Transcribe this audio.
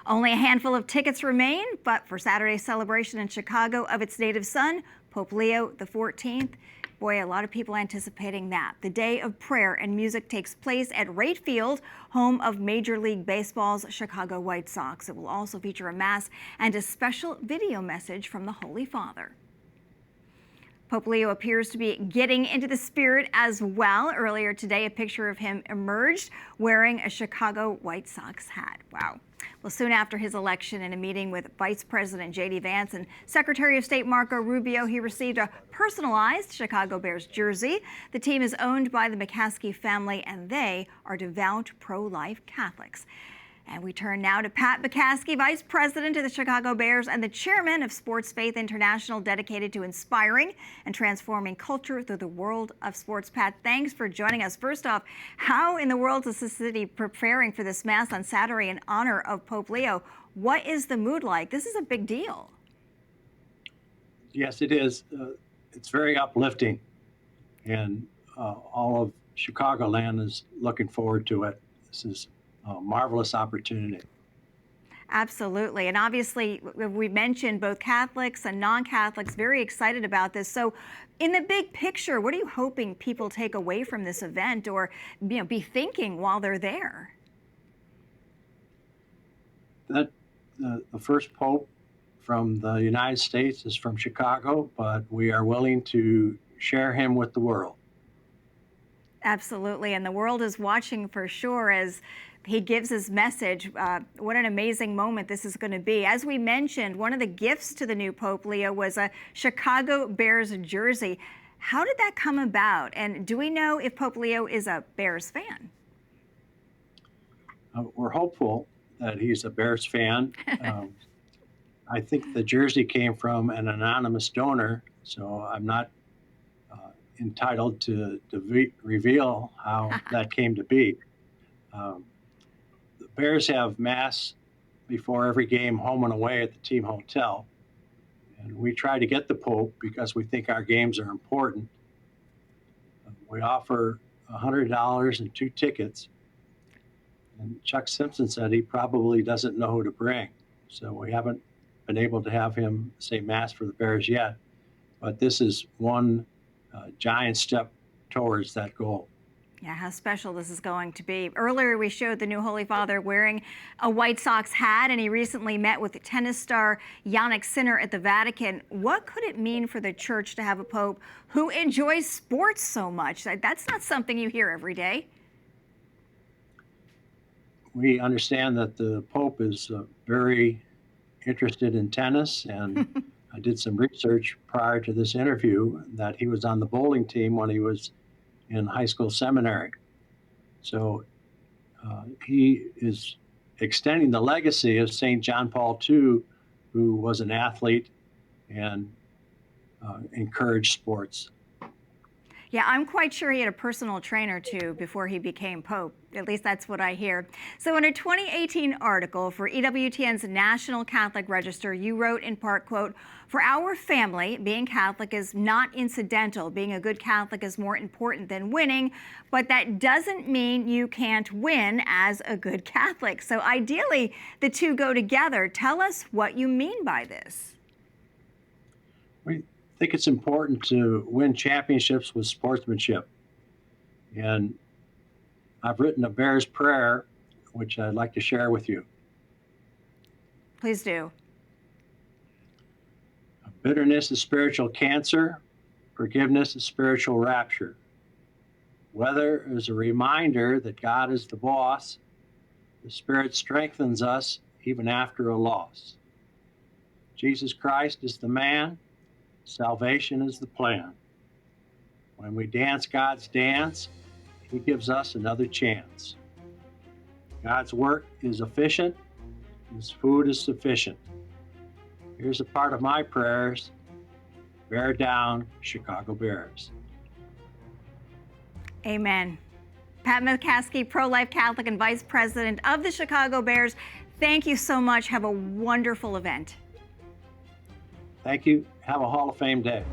Only a handful of tickets remain, but for Saturday's celebration in Chicago of its native son, Pope Leo XIV, boy, a lot of people anticipating that. The day of prayer and music takes place at Wright Field, home of Major League Baseball's Chicago White Sox. It will also feature a mass and a special video message from the Holy Father. Pope Leo appears to be getting into the spirit as well. Earlier today, a picture of him emerged wearing a Chicago White Sox hat. Wow. Well, soon after his election, in a meeting with Vice President J.D. Vance and Secretary of State Marco Rubio, he received a personalized Chicago Bears jersey. The team is owned by the McCaskey family, and they are devout pro-life Catholics. And we turn now to Pat McCaskey, Vice President of the Chicago Bears and the Chairman of Sports Faith International, dedicated to inspiring and transforming culture through the world of sports. Pat, thanks for joining us. First off, how in the world is the city preparing for this Mass on Saturday in honor of Pope Leo? What is the mood like? This is a big deal. Yes, it is. It's very uplifting, and all of Chicagoland is looking forward to it. This is a marvelous opportunity. Absolutely. And obviously, we mentioned both Catholics and non-Catholics very excited about this. So in the big picture, what are you hoping people take away from this event, or be thinking while they're there? That the first Pope from the United States is from Chicago, but we are willing to share him with the world. Absolutely. And the world is watching for sure as he gives his message. What an amazing moment this is going to be. As we mentioned, one of the gifts to the new Pope Leo was a Chicago Bears jersey. How did that come about? And do we know if Pope Leo is a Bears fan? We're hopeful that he's a Bears fan. I think the jersey came from an anonymous donor, so I'm not entitled to reveal how that came to be. The Bears have Mass before every game, home and away, at the team hotel. And we try to get the Pope because we think our games are important. We offer $100 and 2 tickets. And Chuck Simpson said he probably doesn't know who to bring. So we haven't been able to have him say Mass for the Bears yet. But this is one giant step towards that goal. Yeah, how special this is going to be. Earlier, we showed the new Holy Father wearing a White Sox hat, and he recently met with the tennis star Jannik Sinner at the Vatican. What could it mean for the church to have a pope who enjoys sports so much? That's not something you hear every day. We understand that the Pope is very interested in tennis, and I did some research prior to this interview that he was on the bowling team when he was in high school seminary. So he is extending the legacy of St. John Paul II, who was an athlete and encouraged sports. Yeah, I'm quite sure he had a personal trainer, too, before he became Pope. At least that's what I hear. So in a 2018 article for EWTN's National Catholic Register, you wrote in part, quote, "For our family, being Catholic is not incidental. Being a good Catholic is more important than winning, but that doesn't mean you can't win as a good Catholic." So ideally, the two go together. Tell us what you mean by this. I think it's important to win championships with sportsmanship. And I've written a Bears prayer, which I'd like to share with you. Please do. Bitterness is spiritual cancer. Forgiveness is spiritual rapture. Weather is a reminder that God is the boss. The Spirit strengthens us even after a loss. Jesus Christ is the man. Salvation is the plan. When we dance God's dance, He gives us another chance. God's work is efficient. His food is sufficient. Here's a part of my prayers. Bear down, Chicago Bears. Amen. Pat McCaskey, pro-life Catholic and Vice President of the Chicago Bears, thank you so much. Have a wonderful event. Thank you. Have a Hall of Fame day.